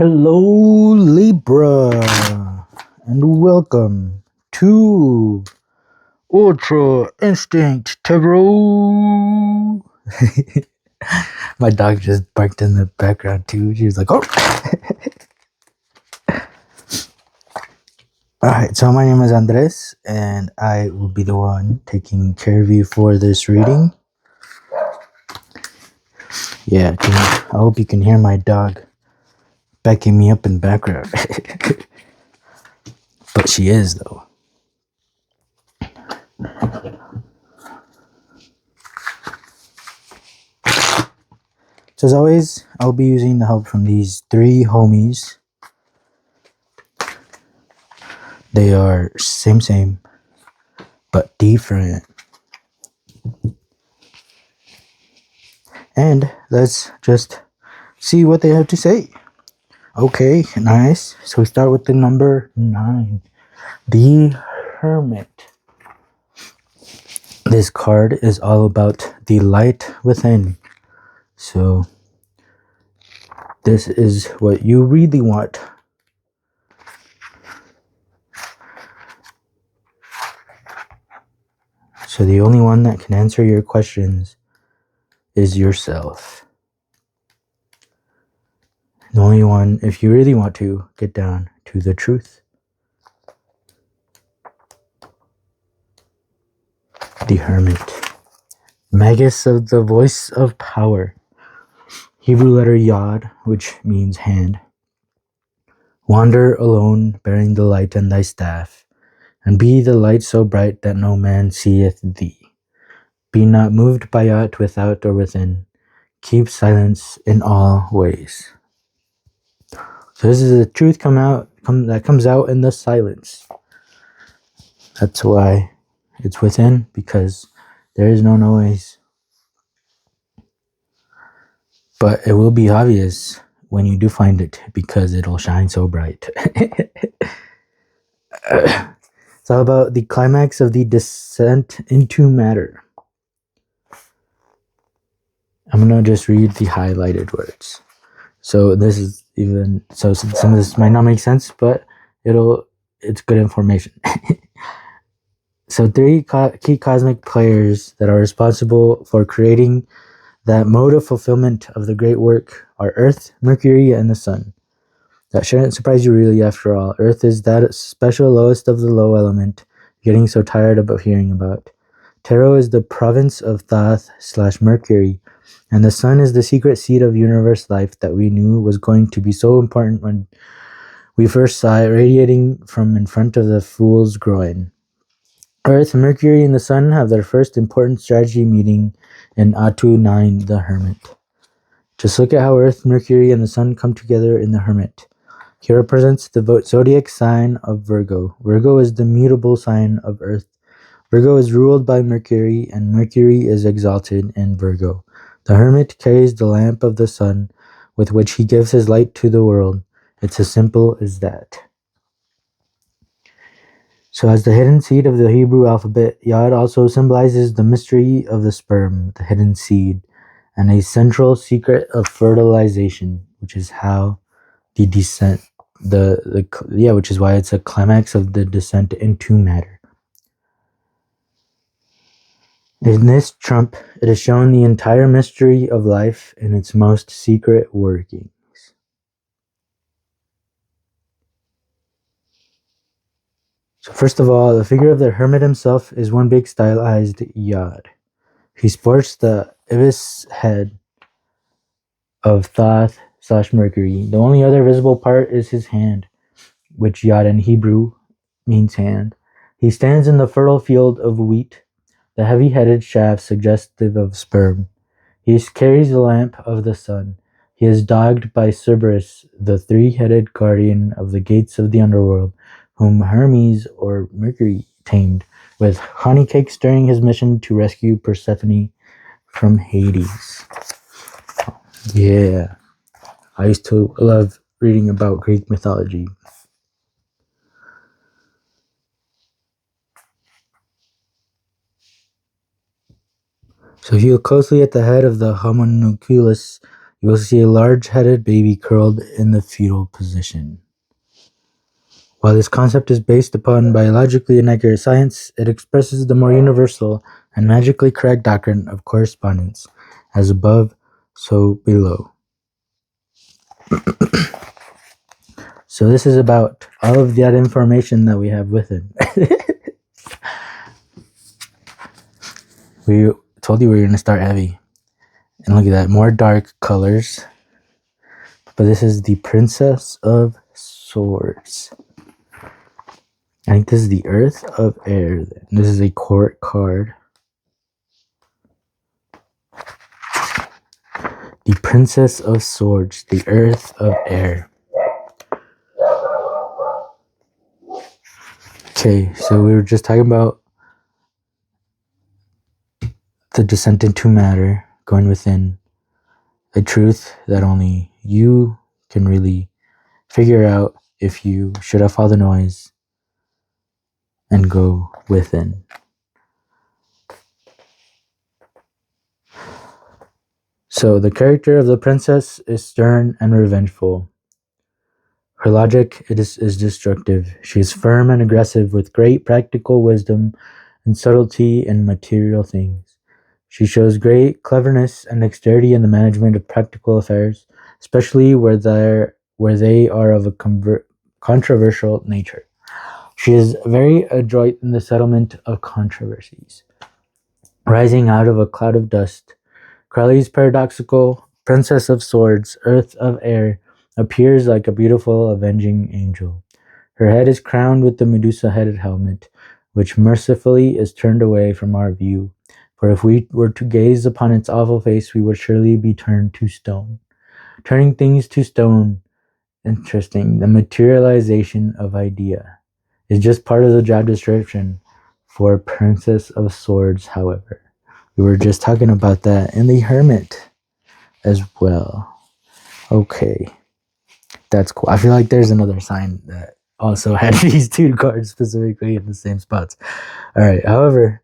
Hello, Libra, and welcome to Ultra Instinct Tarot. My dog just barked in the background too. She was like, "Oh!" Alright, so my name is Andres, and I will be the one taking care of you for this reading. Yeah, I hope you can hear my dog backing me up in the background. But she is, though. So as always, I'll be using the help from these three homies. They are same, but different. And let's just see what they have to say. Okay, nice. So we start with the number 9. The Hermit. This card is all about the light within. So this is what you really want. So the only one that can answer your questions is yourself. The only one, if you really want to, get down to the truth. The Hermit. Magus of the voice of power. Hebrew letter Yod, which means hand. Wander alone, bearing the light and thy staff, and be the light so bright that no man seeth thee. Be not moved by aught without or within. Keep silence in all ways. So this is the truth that comes out in the silence. That's why it's within, because there is no noise. But it will be obvious when you do find it, because it'll shine so bright. It's all about the climax of the descent into matter. I'm going to just read the highlighted words. So this is so some of this might not make sense, but it's good information. So 3 key cosmic players that are responsible for creating that mode of fulfillment of the great work are Earth, Mercury, and the Sun. That shouldn't surprise you really, after all. Earth is that special lowest of the low element, getting so tired about hearing about. Tarot is the province of Thoth/Mercury, and the Sun is the secret seed of universe life that we knew was going to be so important when we first saw it radiating from in front of the fool's groin. Earth, Mercury, and the Sun have their first important strategy meeting in Atu 9, the Hermit. Just look at how Earth, Mercury, and the Sun come together in the Hermit. He represents the zodiac sign of Virgo. Virgo is the mutable sign of Earth. Virgo is ruled by Mercury, and Mercury is exalted in Virgo. The Hermit carries the lamp of the Sun, with which he gives his light to the world. It's as simple as that. So as the hidden seed of the Hebrew alphabet, Yod also symbolizes the mystery of the sperm, the hidden seed, and a central secret of fertilization, which is how the descent, which is why it's a climax of the descent into matter. In this trump, it is shown the entire mystery of life in its most secret workings. So first of all, the figure of the Hermit himself is one big stylized Yod. He sports the ibis head of Thoth/Mercury. The only other visible part is his hand, which Yod in Hebrew means hand. He stands in the fertile field of wheat, the heavy-headed shaft suggestive of sperm. He carries the lamp of the Sun. He is dogged by Cerberus, the 3-headed guardian of the gates of the underworld, whom Hermes or Mercury tamed, with honey cakes during his mission to rescue Persephone from Hades. Yeah, I used to love reading about Greek mythology. So if you look closely at the head of the homunculus, You will see a large-headed baby curled in the fetal position. While this concept is based upon biologically inaccurate science, it expresses the more universal and magically correct doctrine of correspondence, as above, so below. So this is about all of that information that we have within. We told you we were going to start heavy. And look at that, more dark colors. But this is the Princess of Swords. I think this is the Earth of Air. This is a court card. The Princess of Swords, the Earth of Air. Okay, so we were just talking about the descent into matter, going within, a truth that only you can really figure out if you shut off all the noise and go within. So the character of the princess is stern and revengeful. Her logic is destructive. She is firm and aggressive with great practical wisdom and subtlety in material things. She shows great cleverness and dexterity in the management of practical affairs, especially where they are of a controversial nature. She is very adroit in the settlement of controversies. Rising out of a cloud of dust, Crowley's paradoxical Princess of Swords, Earth of Air, appears like a beautiful avenging angel. Her head is crowned with the Medusa-headed helmet, which mercifully is turned away from our view. For if we were to gaze upon its awful face, we would surely be turned to stone. Turning things to stone, interesting. The materialization of idea is just part of the job description for Princess of Swords, however. We were just talking about that in the Hermit as well. Okay. That's cool. I feel like there's another sign that also had these two cards specifically in the same spots. Alright, however,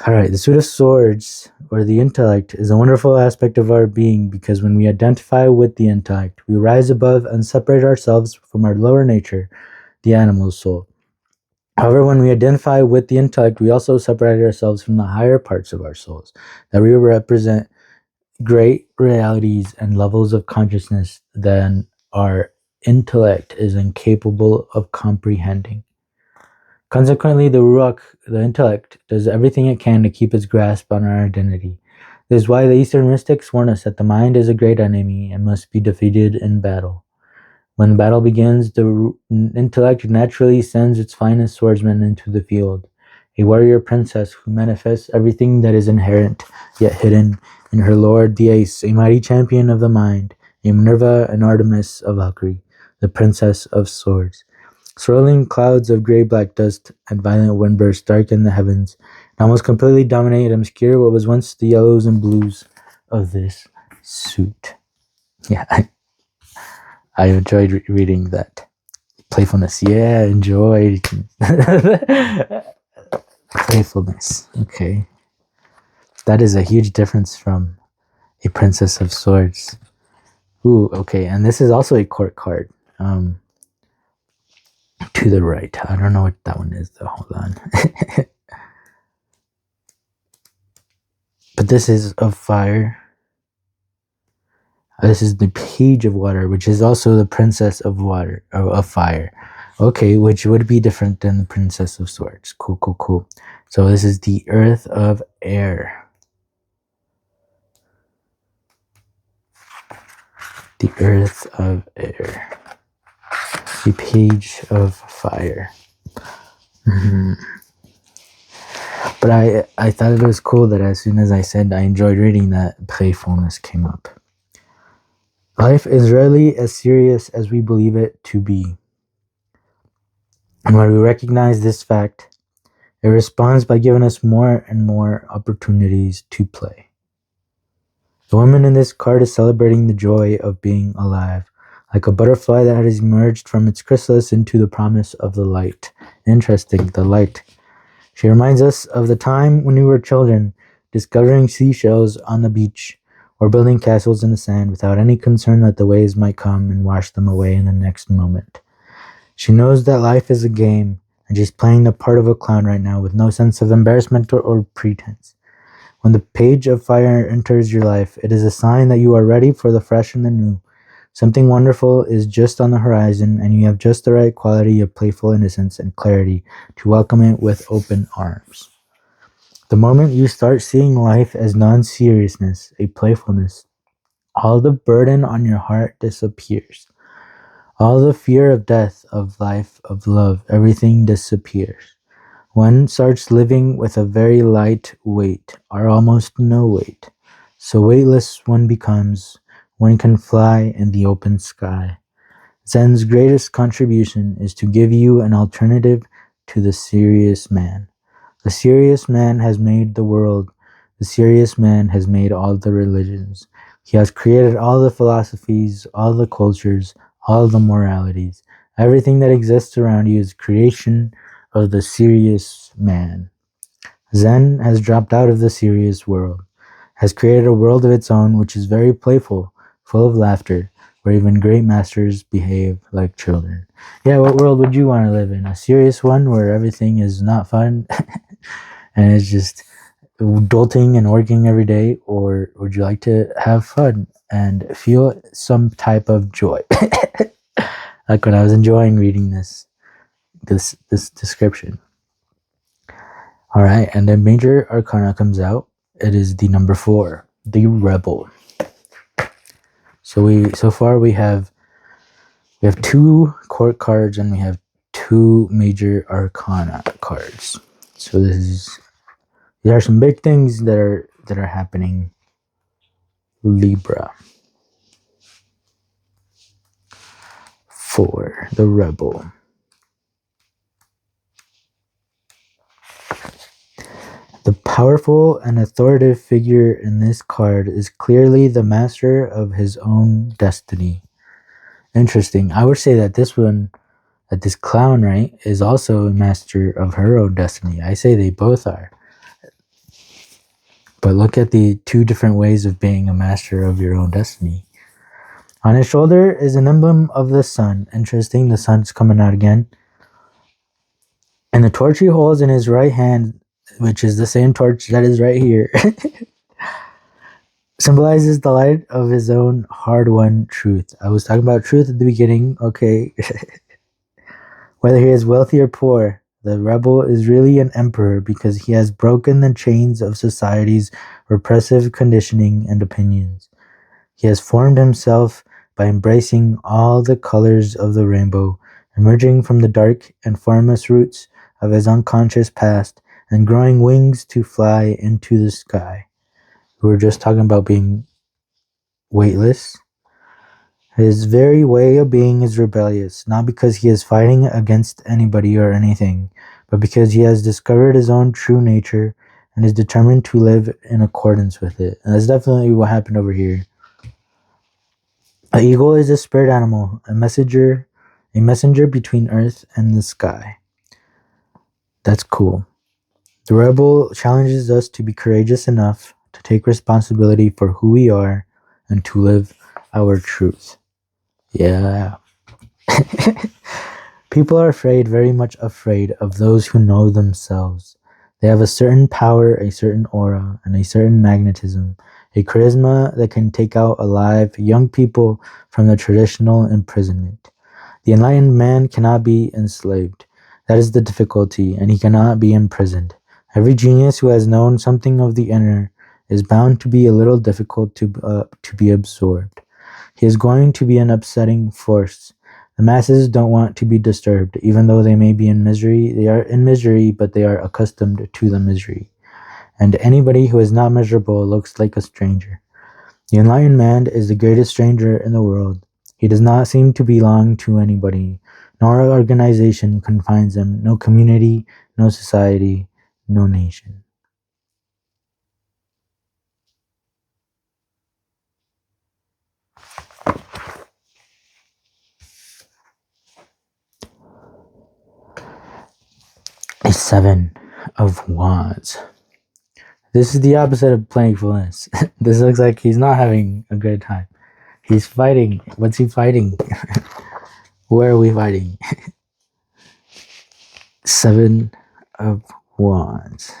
the Suit of Swords, or the intellect, is a wonderful aspect of our being because when we identify with the intellect, we rise above and separate ourselves from our lower nature, the animal soul. However, when we identify with the intellect, we also separate ourselves from the higher parts of our souls, that we represent great realities and levels of consciousness that our intellect is incapable of comprehending. Consequently, the Ruach, the intellect, does everything it can to keep its grasp on our identity. This is why the Eastern mystics warn us that the mind is a great enemy and must be defeated in battle. When the battle begins, the intellect naturally sends its finest swordsmen into the field. A warrior princess who manifests everything that is inherent, yet hidden in her lord, the ace, a mighty champion of the mind, a Minerva and Artemis of Valkyrie, the Princess of Swords. Swirling clouds of gray-black dust and violent windbursts darken the heavens and almost completely dominate and obscure what was once the yellows and blues of this suit. Yeah, I enjoyed reading that. Playfulness, yeah, enjoyed. Playfulness, okay. That is a huge difference from a Princess of Swords. Ooh, okay, and this is also a court card. To the right. I don't know what that one is though. Hold on. But this is of fire. This is the Page of Water, which is also the Princess of Water, of Fire. Okay, which would be different than the Princess of Swords. Cool, cool, cool. So this is the Earth of Air. The Earth of Air. The Page of Fire. But I thought it was cool that as soon as I said I enjoyed reading that, playfulness came up. Life is rarely as serious as we believe it to be. And when we recognize this fact, it responds by giving us more and more opportunities to play. The woman in this card is celebrating the joy of being alive, like a butterfly that has emerged from its chrysalis into the promise of the light. Interesting, the light. She reminds us of the time when we were children, discovering seashells on the beach, or building castles in the sand without any concern that the waves might come and wash them away in the next moment. She knows that life is a game, and she's playing the part of a clown right now with no sense of embarrassment or pretense. When the page of fire enters your life, it is a sign that you are ready for the fresh and the new. Something wonderful is just on the horizon, and you have just the right quality of playful innocence and clarity to welcome it with open arms. The moment you start seeing life as non-seriousness, a playfulness, all the burden on your heart disappears. All the fear of death, of life, of love, everything disappears. One starts living with a very light weight, or almost no weight. So weightless one becomes, one can fly in the open sky. Zen's greatest contribution is to give you an alternative to the serious man. The serious man has made the world. The serious man has made all the religions. He has created all the philosophies, all the cultures, all the moralities. Everything that exists around you is creation of the serious man. Zen has dropped out of the serious world, has created a world of its own which is very playful, full of laughter, where even great masters behave like children. Yeah, what world would you want to live in? A serious one where everything is not fun and it's just adulting and working every day, or would you like to have fun and feel some type of joy? Like when I was enjoying reading this description. All right, and then major arcana comes out. It is the number 4, the Rebel. So far we have 2 court cards and we have 2 major arcana cards. So these are some big things that are happening. Libra. 4, the Rebel. The powerful and authoritative figure in this card is clearly the master of his own destiny. Interesting. I would say that this clown, right, is also a master of her own destiny. I say they both are. But look at the 2 different ways of being a master of your own destiny. On his shoulder is an emblem of the sun. Interesting, the sun's coming out again. And the torch he holds in his right hand, which is the same torch that is right here, symbolizes the light of his own hard-won truth. I was talking about truth at the beginning, okay. Whether he is wealthy or poor, the rebel is really an emperor because he has broken the chains of society's repressive conditioning and opinions. He has formed himself by embracing all the colors of the rainbow, emerging from the dark and formless roots of his unconscious past and growing wings to fly into the sky. We were just talking about being weightless. His very way of being is rebellious, not because he is fighting against anybody or anything, but because he has discovered his own true nature and is determined to live in accordance with it. And that's definitely what happened over here. An eagle is a spirit animal, a messenger between earth and the sky. That's cool. The rebel challenges us to be courageous enough to take responsibility for who we are and to live our truth. Yeah. People are very much afraid of those who know themselves. They have a certain power, a certain aura, and a certain magnetism, a charisma that can take out alive young people from the traditional imprisonment. The enlightened man cannot be enslaved. That is the difficulty, and he cannot be imprisoned. Every genius who has known something of the inner is bound to be a little difficult to be absorbed. He is going to be an upsetting force. The masses don't want to be disturbed, even though they may be in misery. They are in misery, but they are accustomed to the misery. And anybody who is not miserable looks like a stranger. The enlightened man is the greatest stranger in the world. He does not seem to belong to anybody. No organization confines him, no community, no society, no nation. A 7 of Wands. This is the opposite of playfulness. This looks like he's not having a good time. He's fighting. What's he fighting? Where are we fighting? 7 of Wands.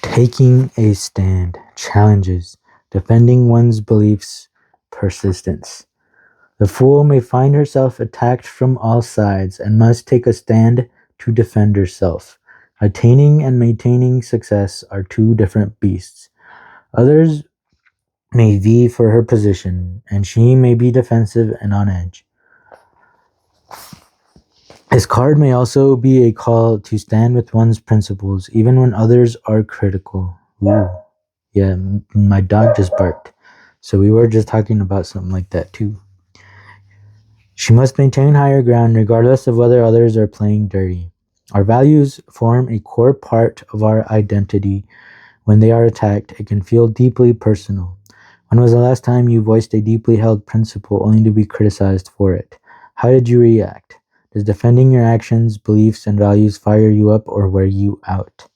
Taking a stand. Challenges. Defending one's beliefs. Persistence. The fool may find herself attacked from all sides and must take a stand to defend herself. Attaining and maintaining success are two different beasts. Others may vie for her position, and she may be defensive and on edge. This card may also be a call to stand with one's principles, even when others are critical. Ooh. Yeah, my dog just barked. So we were just talking about something like that too. She must maintain higher ground regardless of whether others are playing dirty. Our values form a core part of our identity. When they are attacked, it can feel deeply personal. When was the last time you voiced a deeply held principle only to be criticized for it? How did you react? Does defending your actions, beliefs, and values fire you up or wear you out?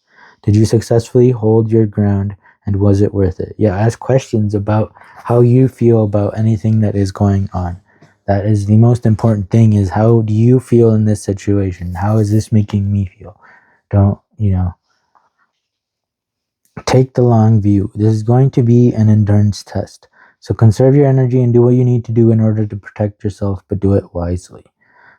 Did you successfully hold your ground, and was it worth it? Yeah, ask questions about how you feel about anything that is going on. That is the most important thing, is how do you feel in this situation? How is this making me feel? Don't, take the long view. This is going to be an endurance test. So conserve your energy and do what you need to do in order to protect yourself, but do it wisely.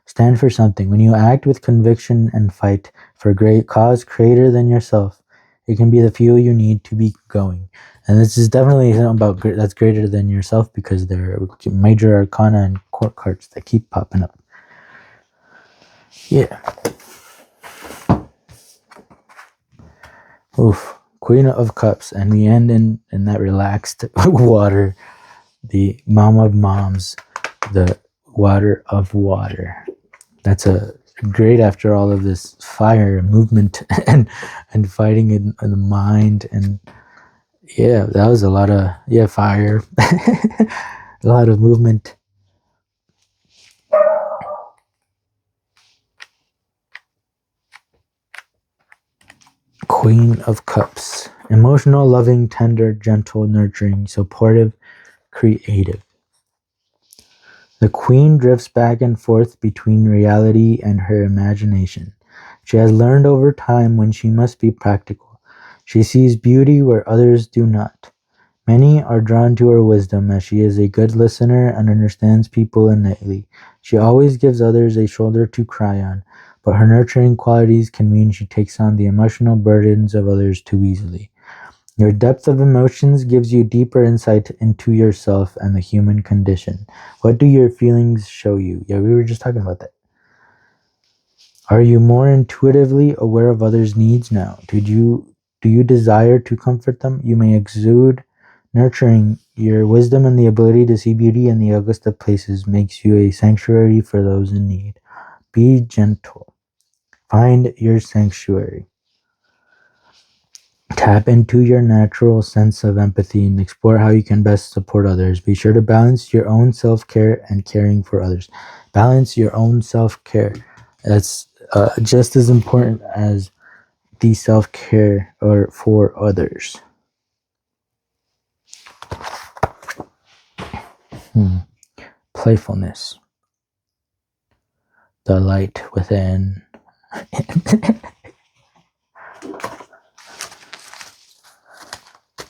Stand for something. When you act with conviction and fight for a great cause greater than yourself, it can be the fuel you need to be going. And this is definitely something about that's greater than yourself, because there are major arcana and court cards that keep popping up. Yeah. Oof. Queen of Cups. And we end in that relaxed water. The mom of moms. The water of water. That's a great after all of this fire and movement and fighting in the mind. And yeah, that was a lot of fire. A lot of movement. Queen of Cups. Emotional, loving, tender, gentle, nurturing, supportive, creative. The Queen drifts back and forth between reality and her imagination. She has learned over time when she must be practical. She sees beauty where others do not. Many are drawn to her wisdom, as she is a good listener and understands people innately. She always gives others a shoulder to cry on, but her nurturing qualities can mean she takes on the emotional burdens of others too easily. Your depth of emotions gives you deeper insight into yourself and the human condition. What do your feelings show you? Yeah, we were just talking about that. Are you more intuitively aware of others' needs now? Do you desire to comfort them? You may exude nurturing. Your wisdom and the ability to see beauty in the ugliest of places makes you a sanctuary for those in need. Be gentle. Find your sanctuary. Tap into your natural sense of empathy and explore how you can best support others. Be sure to balance your own self-care and caring for others. Balance your own self-care. That's just as important as the self-care or for others. Playfulness. The light within.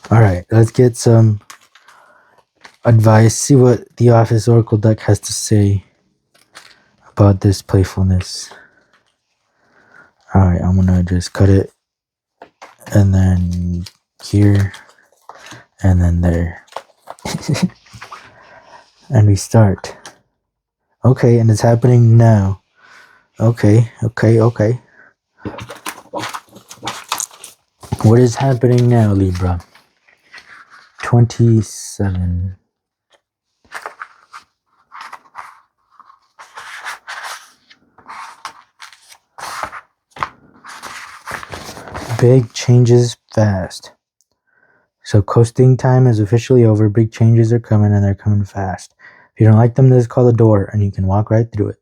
All right, let's get some advice. See what the Office Oracle deck has to say about this playfulness. All right, I'm gonna just cut it, and then here, and then there, and we start. Okay, and it's happening now. Okay. What is happening now, Libra? 27. Big changes fast. So coasting time is officially over. Big changes are coming, and they're coming fast. If you don't like them, just call the door, and you can walk right through it.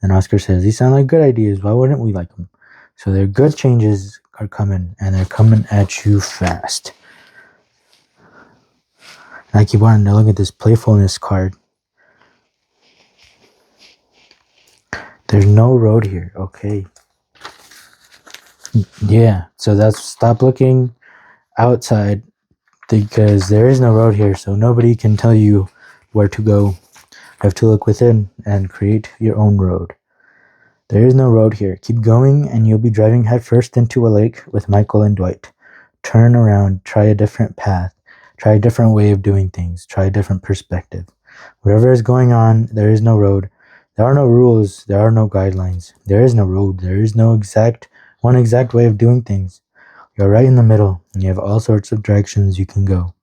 And Oscar says, these sound like good ideas. Why wouldn't we like them? So they're good changes are coming, and they're coming at you fast. And I keep wanting to look at this playfulness card. There's no road here. Okay. Yeah, so that's stop looking outside because there is no road here, so nobody can tell you where to go. You have to look within and create your own road. There is no road here. Keep going and you'll be driving headfirst into a lake with Michael and Dwight. Turn around, try a different path, try a different way of doing things, try a different perspective. Whatever is going on, there is no road. There are no rules, there are no guidelines. There is no road, there is no one exact way of doing things. You're right in the middle, and you have all sorts of directions you can go.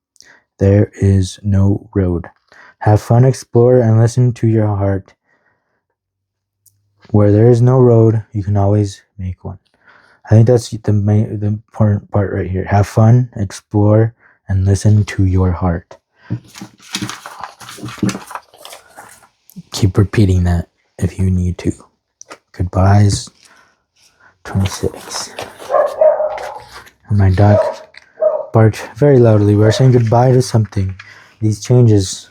There is no road. Have fun, explore, and listen to your heart. Where there is no road, you can always make one. I think that's the important part right here. Have fun, explore, and listen to your heart. Keep repeating that if you need to. Goodbyes. 26. And my dog barked very loudly. We're saying goodbye to something. These changes,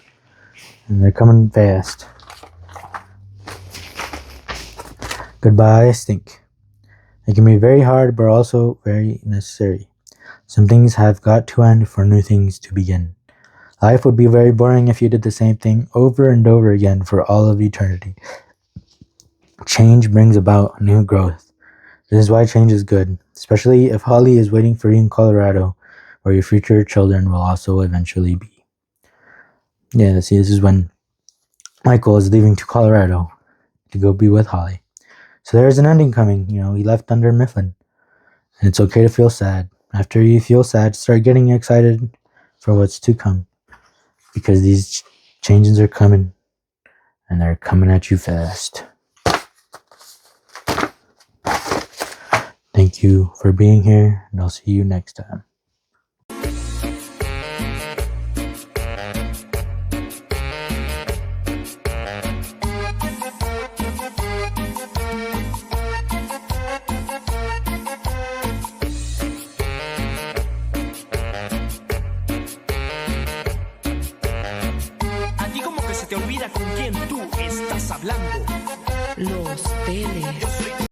and they're coming fast. Goodbye stink. It can be very hard, but also very necessary. Some things have got to end for new things to begin. Life would be very boring if you did the same thing over and over again for all of eternity. Change brings about new growth. This is why change is good, especially if Holly is waiting for you in Colorado, where your future children will also eventually be. Yeah, see, this is when Michael is leaving to Colorado to go be with Holly. So there's an ending coming. You know, he left under Mifflin. And it's okay to feel sad. After you feel sad, start getting excited for what's to come. Because these changes are coming. And they're coming at you fast. Thank you for being here. And I'll see you next time.